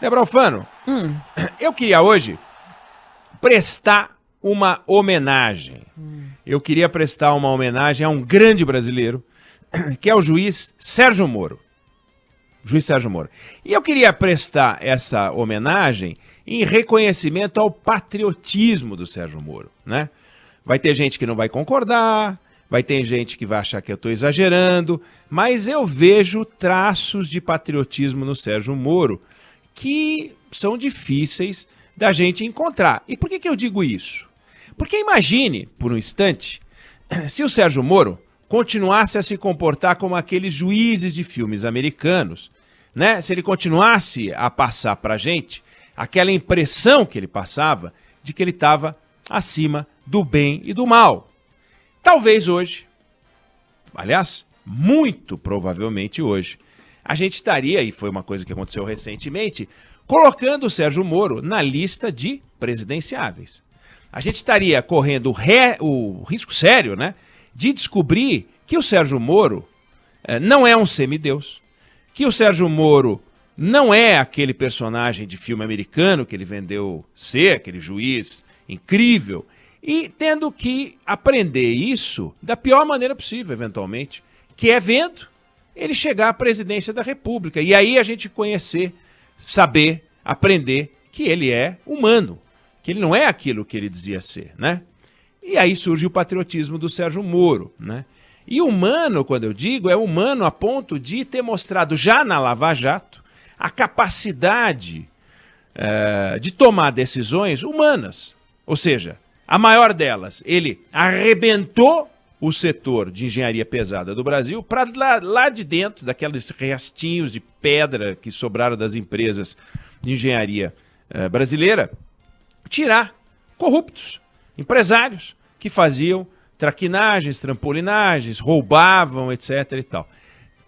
Débora Alfano, eu queria hoje prestar uma homenagem. Eu queria prestar uma homenagem a um grande brasileiro, que é o juiz Sérgio Moro. Juiz Sérgio Moro. E eu queria prestar essa homenagem em reconhecimento ao patriotismo do Sérgio Moro, né? Vai ter gente que não vai concordar, vai ter gente que vai achar que eu estou exagerando, mas eu vejo traços de patriotismo no Sérgio Moro que são difíceis da gente encontrar. E por que eu digo isso? Porque imagine, por um instante, se o Sérgio Moro continuasse a se comportar como aqueles juízes de filmes americanos, né? Se ele continuasse a passar pra gente aquela impressão que ele passava de que ele estava acima do bem e do mal. Talvez hoje, aliás, muito provavelmente hoje, a gente estaria, e foi uma coisa que aconteceu recentemente, colocando o Sérgio Moro na lista de presidenciáveis. A gente estaria correndo o risco sério, né, de descobrir que o Sérgio Moro não é um semideus, que o Sérgio Moro não é aquele personagem de filme americano que ele vendeu ser, aquele juiz incrível, e tendo que aprender isso da pior maneira possível, eventualmente, que é vendo ele chegar à presidência da República. E aí a gente conhecer, saber, aprender que ele é humano, que ele não é aquilo que ele dizia ser, né? E aí surge o patriotismo do Sérgio Moro, né? E humano, quando eu digo, é humano a ponto de ter mostrado já na Lava Jato a capacidade de tomar decisões humanas. Ou seja, a maior delas, ele arrebentou o setor de engenharia pesada do Brasil para lá de dentro, daqueles restinhos de pedra que sobraram das empresas de engenharia brasileira, tirar corruptos, empresários que faziam traquinagens, trampolinagens, roubavam, etc. e tal.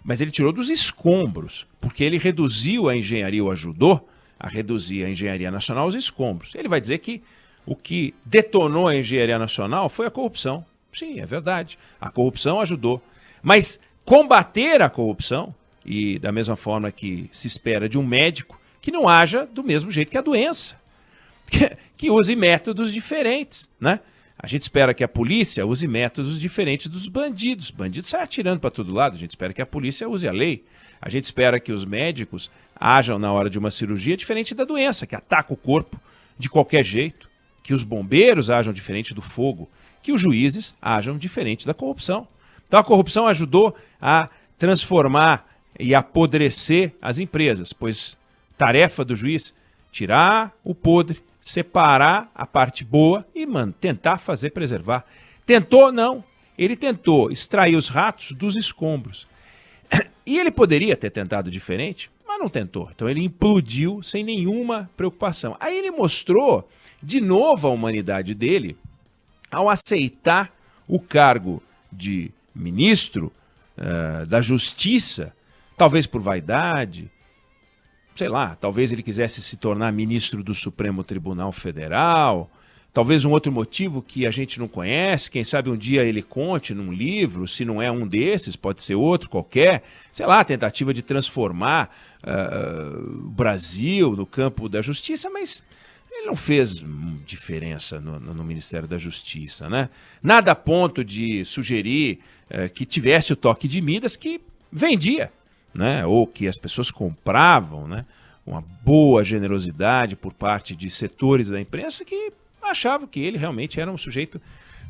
Mas ele tirou dos escombros, porque ele reduziu a engenharia, ou ajudou a reduzir a engenharia nacional aos escombros. Ele vai dizer que o que detonou a engenharia nacional foi a corrupção. Sim, é verdade. A corrupção ajudou. Mas combater a corrupção, e da mesma forma que se espera de um médico, que não haja do mesmo jeito que a doença. Que use métodos diferentes, né? A gente espera que a polícia use métodos diferentes dos bandidos. Bandidos saem atirando para todo lado. A gente espera que a polícia use a lei. A gente espera que os médicos ajam na hora de uma cirurgia diferente da doença, que ataca o corpo de qualquer jeito. Que os bombeiros ajam diferente do fogo. Que os juízes ajam diferente da corrupção. Então a corrupção ajudou a transformar e apodrecer as empresas, pois tarefa do juiz tirar o podre, separar a parte boa e tentar fazer preservar. Tentou? Não. Ele tentou extrair os ratos dos escombros. E ele poderia ter tentado diferente, mas não tentou. Então ele implodiu sem nenhuma preocupação. Aí ele mostrou de novo a humanidade dele ao aceitar o cargo de ministro da Justiça, talvez por vaidade, sei lá, talvez ele quisesse se tornar ministro do Supremo Tribunal Federal, talvez um outro motivo que a gente não conhece, quem sabe um dia ele conte num livro, se não é um desses, pode ser outro qualquer, sei lá, tentativa de transformar o Brasil no campo da justiça, mas ele não fez diferença no Ministério da Justiça, né? Nada a ponto de sugerir que tivesse o toque de Midas que vendia, né? Ou que as pessoas compravam, né? Uma boa generosidade por parte de setores da imprensa que achavam que ele realmente era um sujeito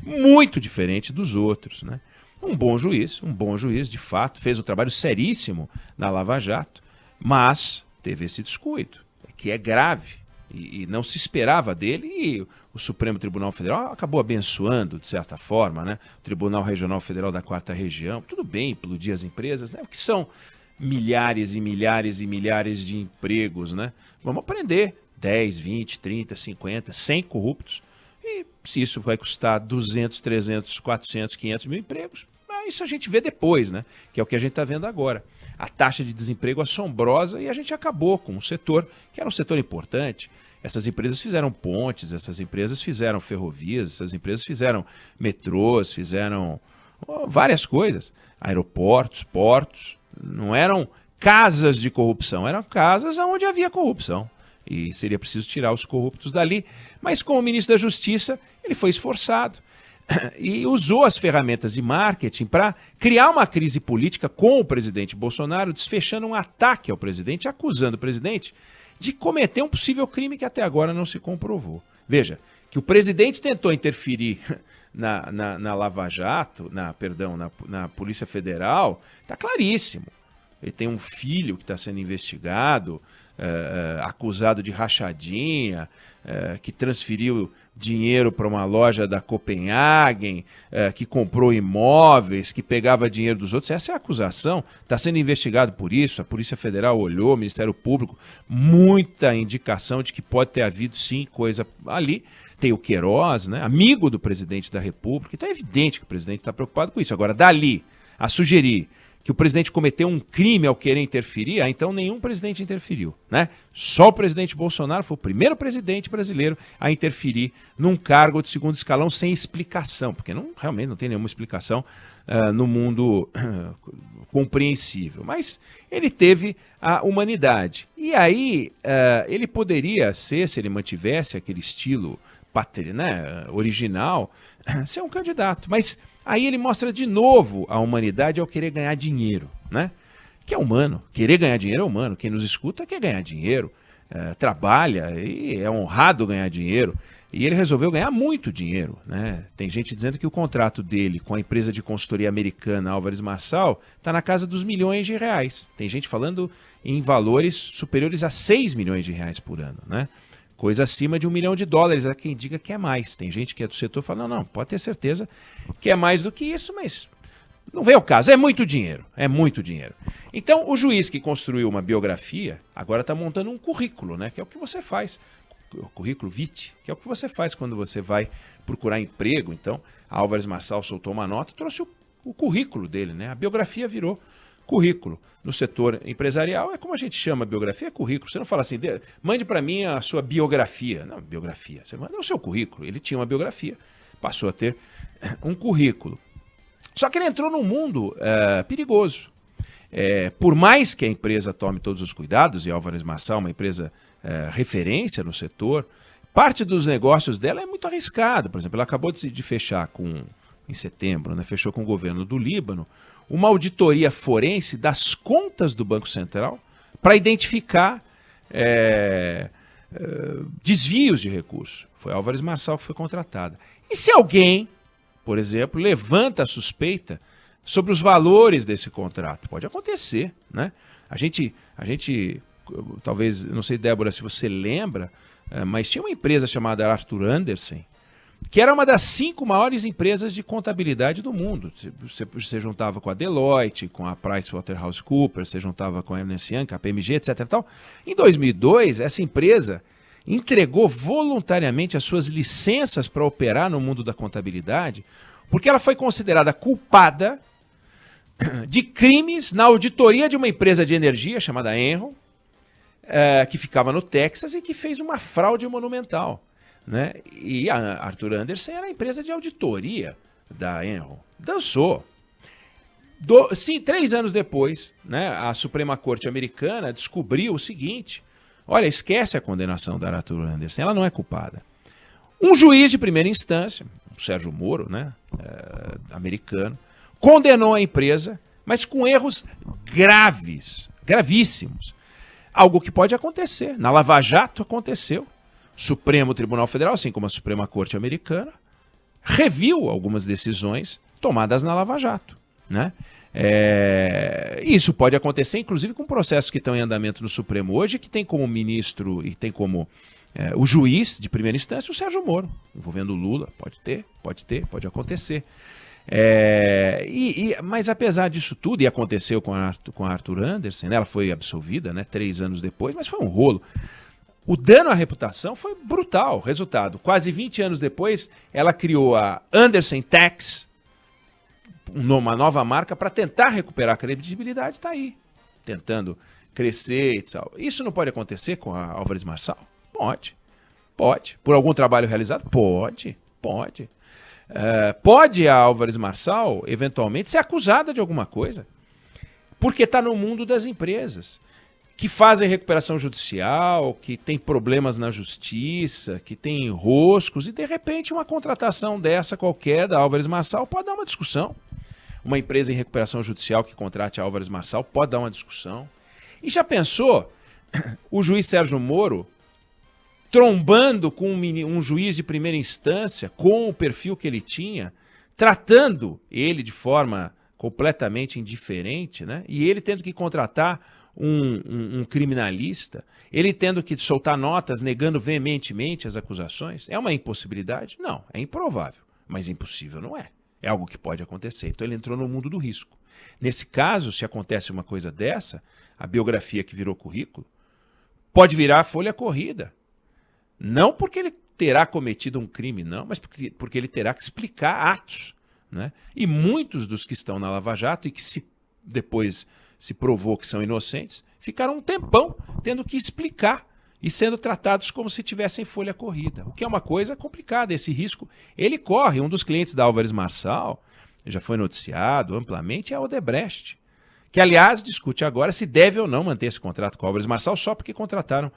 muito diferente dos outros, né? Um bom juiz de fato, fez um trabalho seríssimo na Lava Jato, mas teve esse descuido, que é grave. E não se esperava dele, e o Supremo Tribunal Federal acabou abençoando, de certa forma, né? O Tribunal Regional Federal da 4ª Região, tudo bem, implodir as empresas, né? O que são milhares e milhares e milhares de empregos, né? Vamos aprender 10, 20, 30, 50, 100 corruptos, e se isso vai custar 200, 300, 400, 500 mil empregos, isso a gente vê depois, né? Que é o que a gente está vendo agora. A taxa de desemprego assombrosa, e a gente acabou com um setor que era um setor importante. Essas empresas fizeram pontes, essas empresas fizeram ferrovias, essas empresas fizeram metrôs, fizeram várias coisas. Aeroportos, portos. Não eram casas de corrupção, eram casas onde havia corrupção. E seria preciso tirar os corruptos dali. Mas com o ministro da Justiça, ele foi esforçado e usou as ferramentas de marketing para criar uma crise política com o presidente Bolsonaro, desfechando um ataque ao presidente, acusando o presidente de cometer um possível crime que até agora não se comprovou. Veja, que o presidente tentou interferir na Lava Jato, na Polícia Federal, está claríssimo. Ele tem um filho que está sendo investigado, acusado de rachadinha, que transferiu dinheiro para uma loja da Copenhagen, que comprou imóveis, que pegava dinheiro dos outros. Essa é a acusação. Está sendo investigado por isso. A Polícia Federal olhou, o Ministério Público, muita indicação de que pode ter havido sim coisa ali. Tem o Queiroz, né, amigo do presidente da República. Então é evidente que o presidente está preocupado com isso. Agora, dali a sugerir que o presidente cometeu um crime ao querer interferir, então nenhum presidente interferiu, né? Só o presidente Bolsonaro foi o primeiro presidente brasileiro a interferir num cargo de segundo escalão sem explicação, porque realmente não tem nenhuma explicação no mundo compreensível. Mas ele teve a humanidade. E aí ele poderia ser, se ele mantivesse aquele estilo original, ser um candidato, mas aí ele mostra de novo a humanidade ao querer ganhar dinheiro, né? Que é humano, querer ganhar dinheiro é humano, quem nos escuta quer ganhar dinheiro, trabalha e é honrado ganhar dinheiro, e ele resolveu ganhar muito dinheiro, né? Tem gente dizendo que o contrato dele com a empresa de consultoria americana Álvares Marçal está na casa dos milhões de reais, tem gente falando em valores superiores a 6 milhões de reais por ano, né? Coisa acima de $1 milhão, há quem diga que é mais. Tem gente que é do setor e fala, não, pode ter certeza que é mais do que isso, mas não vem ao caso, é muito dinheiro, é muito dinheiro. Então, o juiz que construiu uma biografia, agora está montando um currículo, né, que é o que você faz, o currículo vitae, que é o que você faz quando você vai procurar emprego. Então, a Álvares Marçal soltou uma nota, trouxe o currículo dele, né, a biografia virou currículo. No setor empresarial, é como a gente chama biografia, é currículo. Você não fala assim, mande para mim a sua biografia. Não, biografia. Você manda o seu currículo. Ele tinha uma biografia, passou a ter um currículo. Só que ele entrou num mundo perigoso. Por mais que a empresa tome todos os cuidados, e a Álvares Marçal é uma empresa referência no setor, parte dos negócios dela é muito arriscado. Por exemplo, ela acabou de fechar em setembro, né, fechou com o governo do Líbano, uma auditoria forense das contas do Banco Central para identificar desvios de recursos. Foi a Álvares Marçal que foi contratada. E se alguém, por exemplo, levanta a suspeita sobre os valores desse contrato? Pode acontecer, né? A gente talvez, não sei, Débora, se você lembra, mas tinha uma empresa chamada Arthur Andersen, que era uma das 5 maiores empresas de contabilidade do mundo. Você juntava com a Deloitte, com a PricewaterhouseCoopers, você juntava com a Ernst Young, a KPMG, etc. e tal. Em 2002, essa empresa entregou voluntariamente as suas licenças para operar no mundo da contabilidade, porque ela foi considerada culpada de crimes na auditoria de uma empresa de energia chamada Enron, que ficava no Texas e que fez uma fraude monumental, né? E a Arthur Andersen era a empresa de auditoria da Enron. Dançou. 3 anos depois, né, a Suprema Corte americana descobriu o seguinte: olha, esquece a condenação da Arthur Andersen, ela não é culpada. Um juiz de primeira instância, o Sérgio Moro, né, americano, condenou a empresa, mas com erros graves, gravíssimos. Algo que pode acontecer. Na Lava Jato aconteceu. Supremo Tribunal Federal, assim como a Suprema Corte Americana, reviu algumas decisões tomadas na Lava Jato, né? Isso pode acontecer, inclusive, com processos que estão em andamento no Supremo hoje, que tem como ministro e tem como o juiz de primeira instância o Sérgio Moro, envolvendo o Lula. Pode acontecer. Mas apesar disso tudo, e aconteceu com a Arthur Andersen, né, ela foi absolvida, né, 3 anos depois, mas foi um rolo. O dano à reputação foi brutal. Resultado, quase 20 anos depois, ela criou a Andersen Tax, uma nova marca, para tentar recuperar a credibilidade. Está aí, tentando crescer e tal. Isso não pode acontecer com a Álvares Marçal? Pode. Por algum trabalho realizado? Pode. Pode a Álvares Marçal, eventualmente, ser acusada de alguma coisa. porque está no mundo das empresas, que fazem recuperação judicial, que tem problemas na justiça, que tem enroscos, e de repente uma contratação dessa qualquer da Álvares Marçal pode dar uma discussão. Uma empresa em recuperação judicial que contrate a Álvares Marçal pode dar uma discussão. E já pensou o juiz Sérgio Moro trombando com um juiz de primeira instância, com o perfil que ele tinha, tratando ele de forma completamente indiferente, né? E ele tendo que contratar um criminalista, ele tendo que soltar notas negando veementemente as acusações? É uma impossibilidade? Não, é improvável, mas impossível não é. É algo que pode acontecer. Então ele entrou no mundo do risco. Nesse caso, se acontece uma coisa dessa, a biografia que virou currículo pode virar folha corrida. Não porque ele terá cometido um crime, não, mas porque ele terá que explicar atos, né? E muitos dos que estão na Lava Jato e que depois se provou que são inocentes, ficaram um tempão tendo que explicar e sendo tratados como se tivessem folha corrida, o que é uma coisa complicada. Esse risco, ele corre. Um dos clientes da Álvares Marçal, já foi noticiado amplamente, é a Odebrecht, que, aliás, discute agora se deve ou não manter esse contrato com a Álvares Marçal só porque contrataram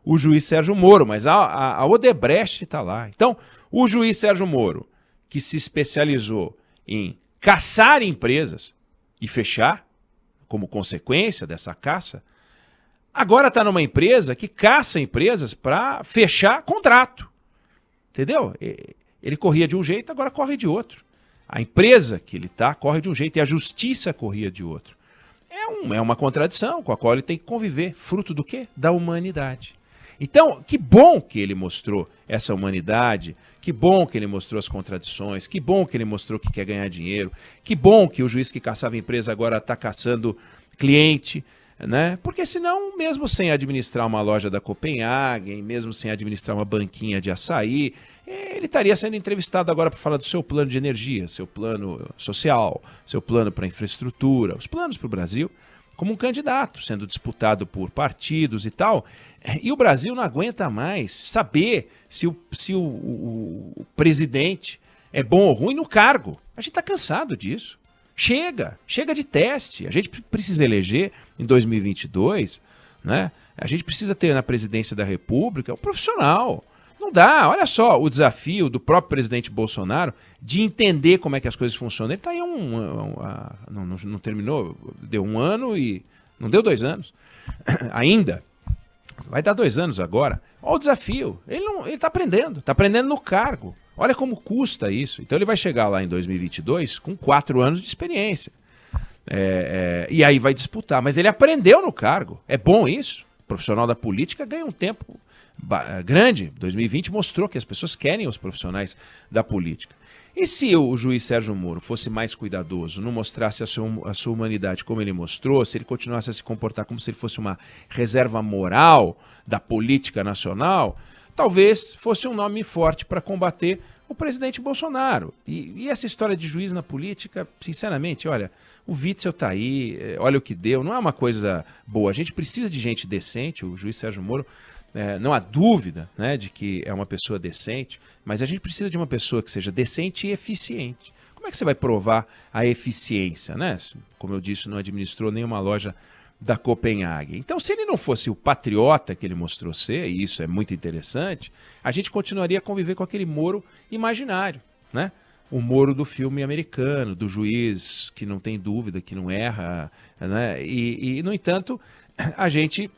o juiz Sérgio Moro, mas a Odebrecht está lá. Então, o juiz Sérgio Moro, que se especializou em caçar empresas e fechar, como consequência dessa caça, agora está numa empresa que caça empresas para fechar contrato. Entendeu? Ele corria de um jeito, agora corre de outro. A empresa que ele está corre de um jeito e a justiça corria de outro. É uma contradição com a qual ele tem que conviver. Fruto do quê? Da humanidade. Então, que bom que ele mostrou essa humanidade, que bom que ele mostrou as contradições, que bom que ele mostrou que quer ganhar dinheiro, que bom que o juiz que caçava empresa agora está caçando cliente, né? Porque senão, mesmo sem administrar uma loja da Copenhagen, mesmo sem administrar uma banquinha de açaí, ele estaria sendo entrevistado agora para falar do seu plano de energia, seu plano social, seu plano para infraestrutura, os planos para o Brasil, como um candidato, sendo disputado por partidos e tal. E o Brasil não aguenta mais saber se o presidente é bom ou ruim no cargo. A gente está cansado disso. Chega de teste. A gente precisa eleger em 2022, né? A gente precisa ter na presidência da República um profissional. Não dá, olha só o desafio do próprio presidente Bolsonaro de entender como é que as coisas funcionam. Ele está aí não terminou, deu 1 ano e não deu 2 anos ainda. Vai dar 2 anos agora. Olha o desafio. Ele está aprendendo no cargo. Olha como custa isso. Então ele vai chegar lá em 2022 com 4 anos de experiência. E aí vai disputar. Mas ele aprendeu no cargo. É bom isso. O profissional da política ganha um tempo grande. 2020 mostrou que as pessoas querem os profissionais da política. E se o juiz Sérgio Moro fosse mais cuidadoso, não mostrasse a sua humanidade como ele mostrou, se ele continuasse a se comportar como se ele fosse uma reserva moral da política nacional, talvez fosse um nome forte para combater o presidente Bolsonaro. E essa história de juiz na política, sinceramente, olha, o Witzel está aí, olha o que deu, não é uma coisa boa. A gente precisa de gente decente, o juiz Sérgio Moro, não há dúvida, né, de que é uma pessoa decente, mas a gente precisa de uma pessoa que seja decente e eficiente. Como é que você vai provar a eficiência, né? Como eu disse, não administrou nenhuma loja da Copenhagen. Então, se ele não fosse o patriota que ele mostrou ser, e isso é muito interessante, a gente continuaria a conviver com aquele Moro imaginário, né? O Moro do filme americano, do juiz que não tem dúvida, que não erra, né? E no entanto, a gente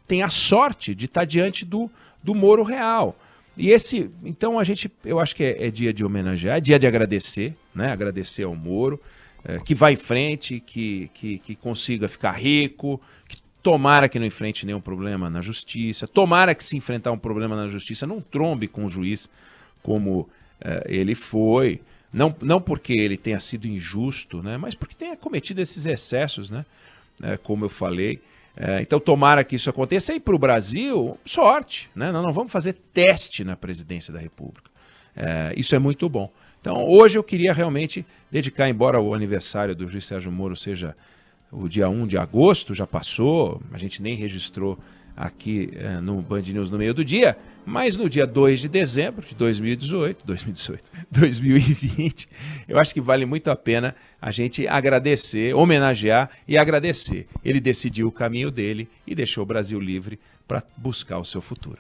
tem a sorte de estar diante do Moro real. E então eu acho que é dia de homenagear, é dia de agradecer, né? Agradecer ao Moro, que vá em frente, que consiga ficar rico, que tomara que não enfrente nenhum problema na justiça, tomara que se enfrentar um problema na justiça não trombe com o juiz como ele foi, não porque ele tenha sido injusto, né? Mas porque tenha cometido esses excessos, né? Como eu falei. Então tomara que isso aconteça. E para o Brasil, sorte, né? Nós não vamos fazer teste na presidência da República. Isso é muito bom. Então hoje eu queria realmente dedicar, embora o aniversário do juiz Sérgio Moro seja o dia 1 de agosto, já passou, a gente nem registrou aqui no Band News no meio do dia, mas no dia 2 de dezembro de 2020, eu acho que vale muito a pena a gente agradecer, homenagear e agradecer. Ele decidiu o caminho dele e deixou o Brasil livre para buscar o seu futuro.